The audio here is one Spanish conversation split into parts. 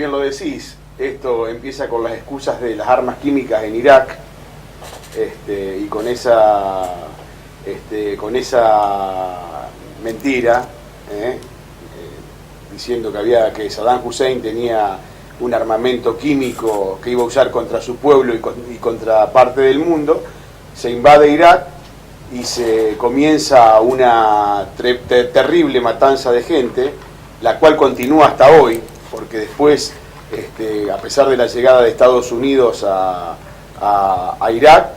bien lo decís, esto empieza con las excusas de las armas químicas en Irak, y con esa mentira, diciendo que Saddam Hussein tenía un armamento químico que iba a usar contra su pueblo y contra parte del mundo. Se invade Irak y se comienza una terrible matanza de gente, la cual continúa hasta hoy, porque después, a pesar de la llegada de Estados Unidos a Irak,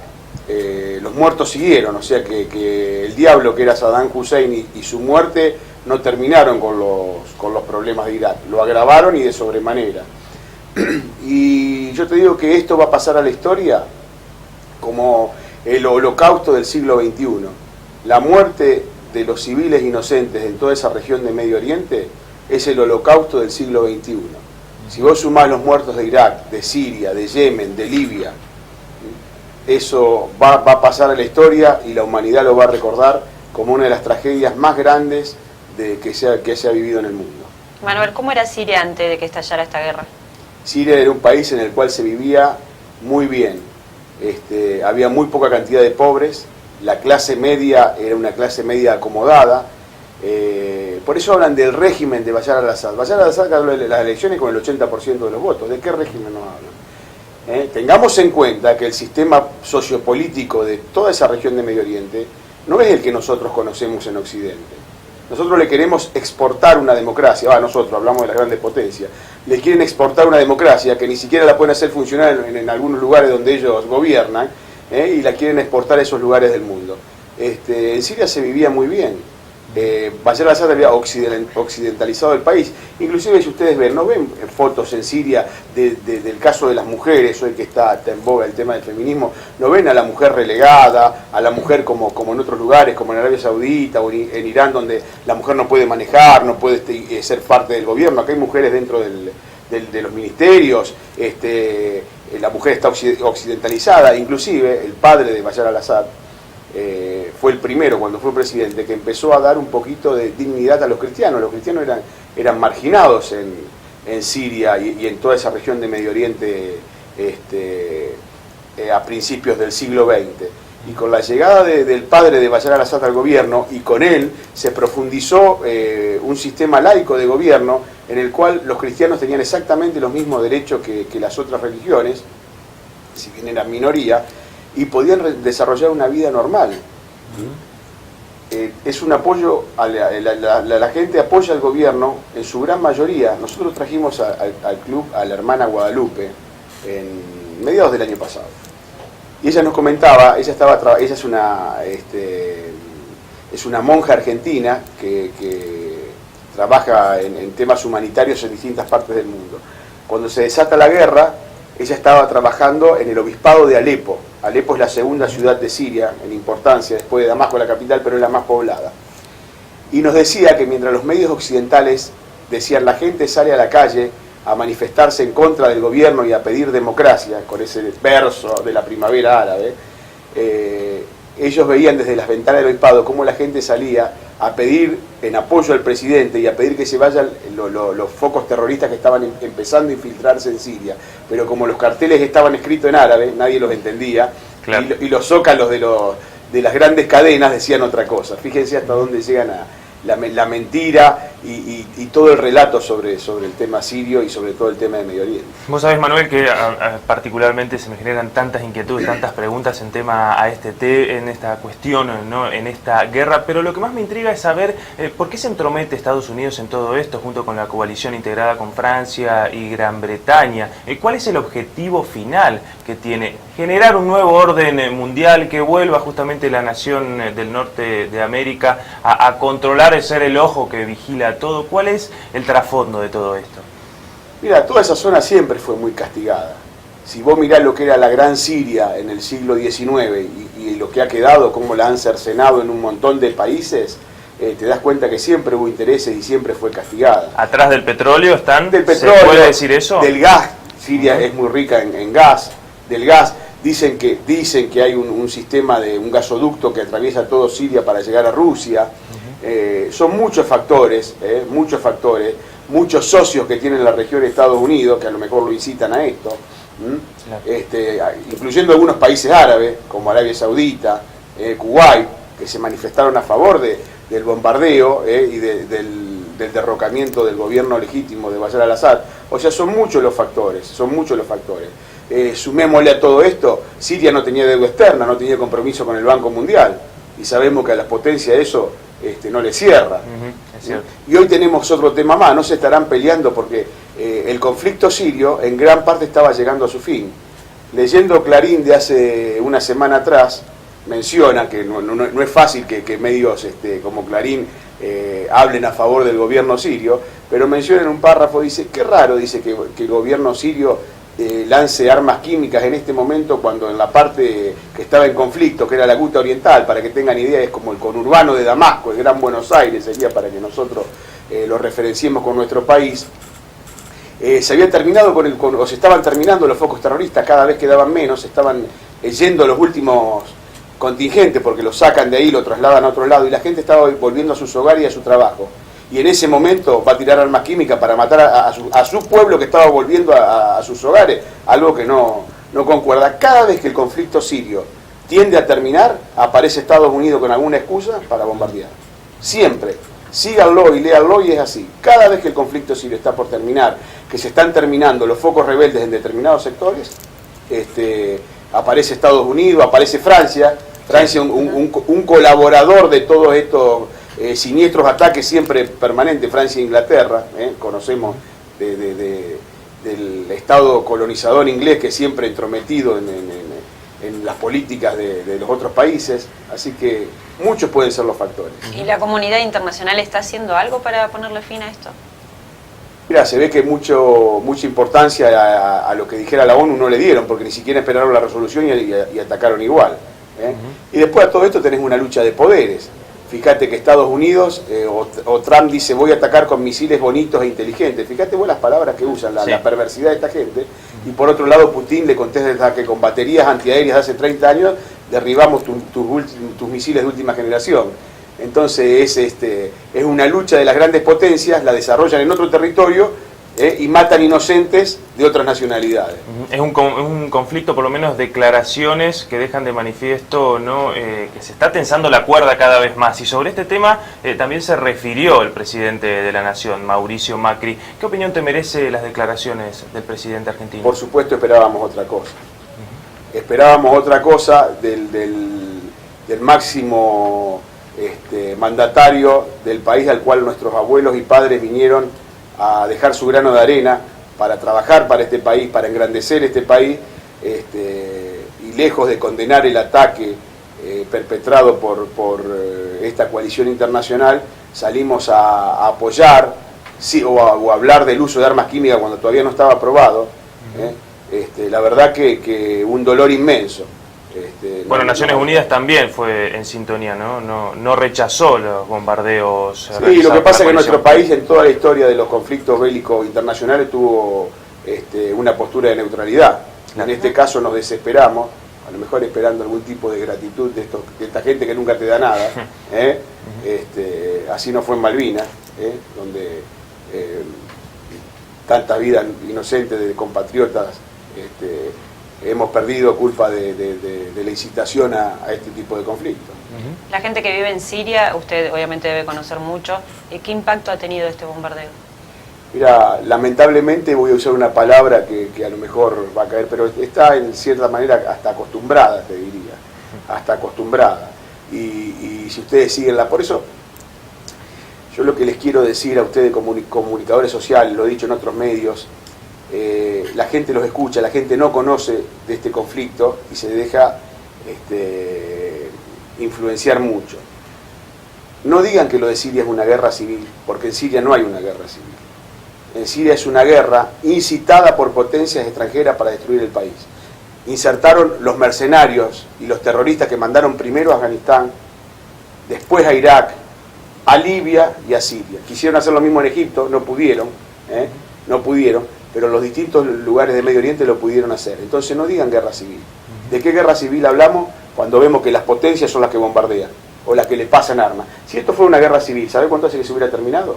los muertos siguieron, o sea que el diablo que era Saddam Hussein y su muerte no terminaron con los problemas de Irak, lo agravaron y de sobremanera. Y yo te digo que esto va a pasar a la historia como el holocausto del siglo XXI. La muerte de los civiles inocentes en toda esa región de Medio Oriente es el holocausto del siglo XXI. Si vos sumás los muertos de Irak, de Siria, de Yemen, de Libia, eso va a pasar a la historia y la humanidad lo va a recordar como una de las tragedias más grandes que se ha vivido en el mundo. Manuel, ¿cómo era Siria antes de que estallara esta guerra? Siria era un país en el cual se vivía muy bien. Había muy poca cantidad de pobres, la clase media era una clase media acomodada. Por eso hablan del régimen de Bashar al-Assad. Bashar al-Assad ganó las elecciones con el 80% de los votos. ¿De qué régimen nos hablan? Tengamos en cuenta que el sistema sociopolítico de toda esa región de Medio Oriente no es el que nosotros conocemos en Occidente. Nosotros le queremos exportar una democracia, nosotros hablamos de las grandes potencias, les quieren exportar una democracia que ni siquiera la pueden hacer funcionar en algunos lugares donde ellos gobiernan, y la quieren exportar a esos lugares del mundo. En Siria se vivía muy bien. Bashar al-Assad había occidentalizado el país. Inclusive, si ustedes ven, ¿no ven fotos en Siria del caso de las mujeres, hoy que está en boga el tema del feminismo? ¿No ven a la mujer relegada, a la mujer como en otros lugares, como en Arabia Saudita o en Irán, donde la mujer no puede manejar, no puede ser parte del gobierno? Acá hay mujeres dentro de los ministerios, la mujer está occidentalizada. Inclusive el padre de Bashar al-Assad fue el primero, cuando fue presidente, que empezó a dar un poquito de dignidad a los cristianos. Los cristianos eran marginados en Siria y en toda esa región de Medio Oriente a principios del siglo XX. Y con la llegada del padre de Bashar al-Assad al gobierno, y con él se profundizó un sistema laico de gobierno en el cual los cristianos tenían exactamente los mismos derechos que las otras religiones, si bien eran minoría, y podían desarrollar una vida normal. Es un apoyo, la gente apoya al gobierno en su gran mayoría. Nosotros trajimos al club a la hermana Guadalupe en mediados del año pasado. Y ella nos comentaba, ella es una monja argentina que trabaja en temas humanitarios en distintas partes del mundo. Cuando se desata la guerra, ella estaba trabajando en el obispado de Alepo. Alepo es la segunda ciudad de Siria en importancia, después de Damasco, la capital, pero es la más poblada. Y nos decía que mientras los medios occidentales decían la gente sale a la calle a manifestarse en contra del gobierno y a pedir democracia, con ese verso de la primavera árabe, ellos veían desde las ventanas del obispado cómo la gente salía a pedir en apoyo al presidente y a pedir que se vayan los focos terroristas que estaban empezando a infiltrarse en Siria. Pero como los carteles estaban escritos en árabe, nadie los entendía, claro. y los zócalos de las grandes cadenas decían otra cosa. Fíjense hasta dónde llegan la mentira y todo el relato sobre el tema sirio y sobre todo el tema de Medio Oriente. Vos sabés, Manuel, que particularmente se me generan tantas inquietudes, tantas preguntas en tema en esta cuestión, ¿no? En esta guerra, pero lo que más me intriga es saber por qué se entromete Estados Unidos en todo esto junto con la coalición integrada con Francia y Gran Bretaña. ¿Cuál es el objetivo final que tiene? Generar un nuevo orden mundial que vuelva justamente la nación del norte de América a controlar, ser el ojo que vigila todo. ¿Cuál es el trasfondo de todo esto? Mira, toda esa zona siempre fue muy castigada. Si vos mirás lo que era la Gran Siria en el siglo XIX y lo que ha quedado, cómo la han cercenado en un montón de países, te das cuenta que siempre hubo intereses y siempre fue castigada. ¿Atrás del petróleo están? Del petróleo, ¿se puede decir eso? Del gas. Siria es muy rica en gas. Del gas. Dicen que hay un sistema de un gasoducto que atraviesa todo Siria para llegar a Rusia. Son muchos factores, muchos socios que tiene la región de Estados Unidos, que a lo mejor lo incitan a esto, incluyendo algunos países árabes, como Arabia Saudita, Kuwait, que se manifestaron a favor del bombardeo y del derrocamiento del gobierno legítimo de Bashar al-Assad. O sea, son muchos los factores. Sumémosle a todo esto, Siria no tenía deuda externa, no tenía compromiso con el Banco Mundial, y sabemos que a las potencias eso no le cierra. Es cierto. Y hoy tenemos otro tema más, no se estarán peleando porque el conflicto sirio en gran parte estaba llegando a su fin. Leyendo Clarín de hace una semana atrás, menciona que no es fácil que medios como Clarín hablen a favor del gobierno sirio, pero menciona en un párrafo, dice, qué raro, dice que el gobierno sirio lance armas químicas en este momento cuando en la parte que estaba en conflicto, que era la Guta Oriental, para que tengan idea, es como el conurbano de Damasco, el Gran Buenos Aires, sería para que nosotros lo referenciemos con nuestro país. Se había terminado o se estaban terminando los focos terroristas, cada vez quedaban menos, estaban yendo los últimos contingentes porque los sacan de ahí, lo trasladan a otro lado y la gente estaba volviendo a sus hogares y a su trabajo. Y en ese momento va a tirar armas químicas para matar a su pueblo que estaba volviendo a sus hogares, algo que no concuerda. Cada vez que el conflicto sirio tiende a terminar, aparece Estados Unidos con alguna excusa para bombardear. Siempre. Síganlo y léanlo y es así. Cada vez que el conflicto sirio está por terminar, que se están terminando los focos rebeldes en determinados sectores, aparece Estados Unidos, aparece Francia, un colaborador de todos estos siniestros ataques siempre permanentes, Francia e Inglaterra, conocemos del Estado colonizador inglés que siempre entrometido en las políticas de los otros países, así que muchos pueden ser los factores. ¿Y la comunidad internacional está haciendo algo para ponerle fin a esto? Mira, se ve que mucha importancia a lo que dijera la ONU no le dieron, porque ni siquiera esperaron la resolución y atacaron igual. Y después a todo esto tenés una lucha de poderes. Fíjate que Estados Unidos o Trump dice voy a atacar con misiles bonitos e inteligentes. Fíjate vos las palabras que usan, la perversidad de esta gente. Y por otro lado Putin le contesta que con baterías antiaéreas de hace 30 años derribamos tus misiles de última generación. Entonces es una lucha de las grandes potencias, la desarrollan en otro territorio y matan inocentes de otras nacionalidades. Es un conflicto, por lo menos declaraciones que dejan de manifiesto, ¿no? Que se está tensando la cuerda cada vez más. Y sobre este tema también se refirió el presidente de la Nación, Mauricio Macri. ¿Qué opinión te merece las declaraciones del presidente argentino? Por supuesto esperábamos otra cosa. Esperábamos otra cosa del máximo mandatario del país al cual nuestros abuelos y padres vinieron a dejar su grano de arena para trabajar para este país, para engrandecer este país, y lejos de condenar el ataque perpetrado por esta coalición internacional, salimos a apoyar o a hablar del uso de armas químicas cuando todavía no estaba aprobado. La verdad que un dolor inmenso. Bueno, Naciones Unidas también fue en sintonía, no rechazó los bombardeos. Sí, lo que pasa es que nuestro país en toda la historia de los conflictos bélicos internacionales tuvo una postura de neutralidad. En este caso nos desesperamos, a lo mejor esperando algún tipo de gratitud de esta gente que nunca te da nada. Así no fue en Malvinas, donde tantas vidas inocentes de compatriotas hemos perdido culpa de la incitación a este tipo de conflictos. La gente que vive en Siria, usted obviamente debe conocer mucho, ¿qué impacto ha tenido este bombardeo? Mira, lamentablemente voy a usar una palabra que a lo mejor va a caer, pero está en cierta manera hasta acostumbrada, te diría, hasta acostumbrada. Y si ustedes siguen por eso, yo lo que les quiero decir a ustedes comunicadores sociales, lo he dicho en otros medios, la gente los escucha, la gente no conoce de este conflicto y se deja influenciar mucho. No digan que lo de Siria es una guerra civil, porque en Siria no hay una guerra civil. En Siria es una guerra incitada por potencias extranjeras para destruir el país. Insertaron los mercenarios y los terroristas que mandaron primero a Afganistán, después a Irak, a Libia y a Siria. Quisieron hacer lo mismo en Egipto, no pudieron, pero los distintos lugares de Medio Oriente lo pudieron hacer. Entonces no digan guerra civil. ¿De qué guerra civil hablamos cuando vemos que las potencias son las que bombardean? o la que le pasan armas. Si esto fuera una guerra civil, ¿sabe cuánto hace que se hubiera terminado?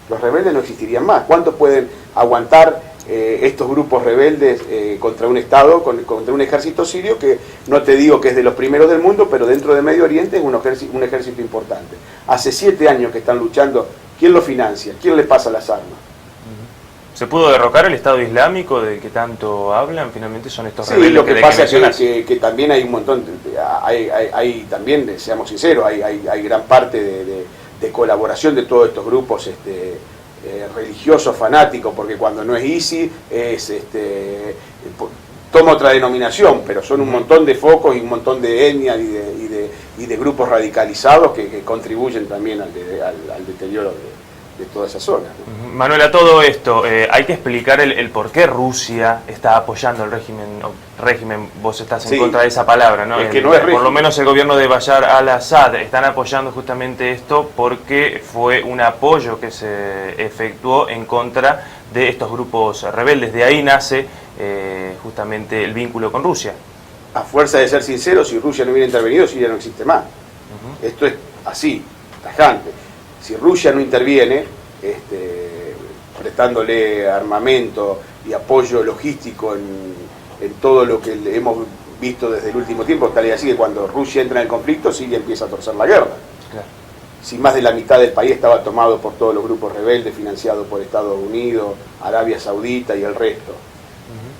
Los rebeldes no existirían más. ¿Cuánto pueden aguantar estos grupos rebeldes contra un Estado, contra un ejército sirio que no te digo que es de los primeros del mundo, pero dentro de Medio Oriente es un ejército importante? Hace 7 años que están luchando. ¿Quién lo financia? ¿Quién le pasa las armas? ¿Se pudo derrocar el Estado Islámico de que tanto hablan? Finalmente son estos Sí, rebeldes. lo que pasa es que también hay un montón, hay también, seamos sinceros, hay gran parte de colaboración de todos estos grupos religiosos fanáticos, porque cuando no es ISIS es toma otra denominación, pero son un montón de focos y un montón de etnias y de grupos radicalizados que contribuyen también al deterioro de toda esa zona, ¿no? Manuel, a todo esto, hay que explicar el por qué Rusia está apoyando el régimen, vos estás en contra de esa palabra, ¿no? Es que no es régimen. Por lo menos el gobierno de Bashar al-Assad están apoyando justamente esto porque fue un apoyo que se efectuó en contra de estos grupos rebeldes. De ahí nace justamente el vínculo con Rusia. A fuerza de ser sincero, si Rusia no hubiera intervenido, Siria no existe más. Esto es así, tajante. Si Rusia no interviene, prestándole armamento y apoyo logístico en todo lo que hemos visto desde el último tiempo, tal y así que cuando Rusia entra en el conflicto, Siria empieza a torcer la guerra. Claro. Si más de la mitad del país estaba tomado por todos los grupos rebeldes, financiados por Estados Unidos, Arabia Saudita y el resto.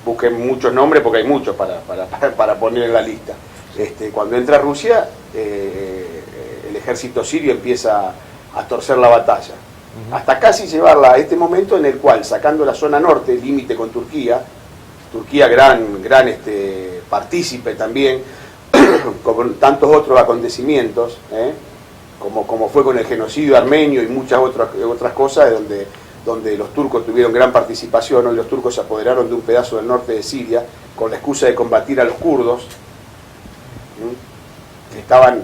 Busquen muchos nombres porque hay muchos para poner en la lista. Cuando entra Rusia, el ejército sirio empieza a torcer la batalla, hasta casi llevarla a este momento en el cual, sacando la zona norte, límite con Turquía gran partícipe también, con tantos otros acontecimientos, como fue con el genocidio armenio y muchas otras cosas, donde los turcos tuvieron gran participación. Hoy los turcos se apoderaron de un pedazo del norte de Siria con la excusa de combatir a los kurdos, que estaban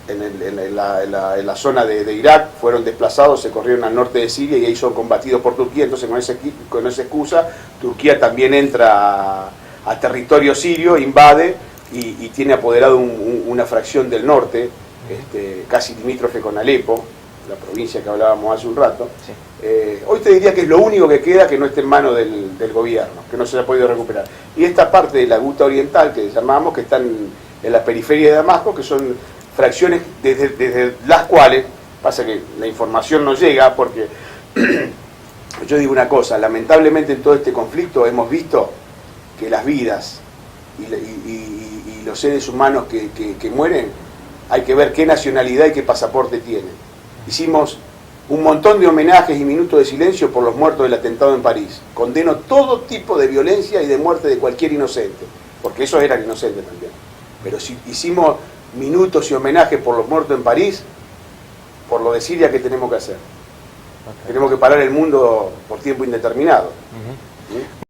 en la zona de Irak, fueron desplazados, se corrieron al norte de Siria y ahí son combatidos por Turquía. Entonces con esa excusa Turquía también entra a territorio sirio, invade y tiene apoderado una fracción del norte, casi limítrofe con Alepo, la provincia que hablábamos hace un rato. Sí. Hoy te diría que es lo único que queda que no esté en manos del gobierno, que no se haya podido recuperar. Y esta parte de la Guta Oriental, que llamamos, que están en la periferia de Damasco, que son fracciones desde las cuales, pasa que la información no llega, porque yo digo una cosa, lamentablemente en todo este conflicto hemos visto que las vidas y los seres humanos que mueren, hay que ver qué nacionalidad y qué pasaporte tienen. Hicimos un montón de homenajes y minutos de silencio por los muertos del atentado en París. Condeno todo tipo de violencia y de muerte de cualquier inocente, porque esos eran inocentes también. Pero si hicimos minutos y homenajes por los muertos en París, por lo de Siria, ¿qué tenemos que hacer? Okay. Tenemos que parar el mundo por tiempo indeterminado. ¿Sí?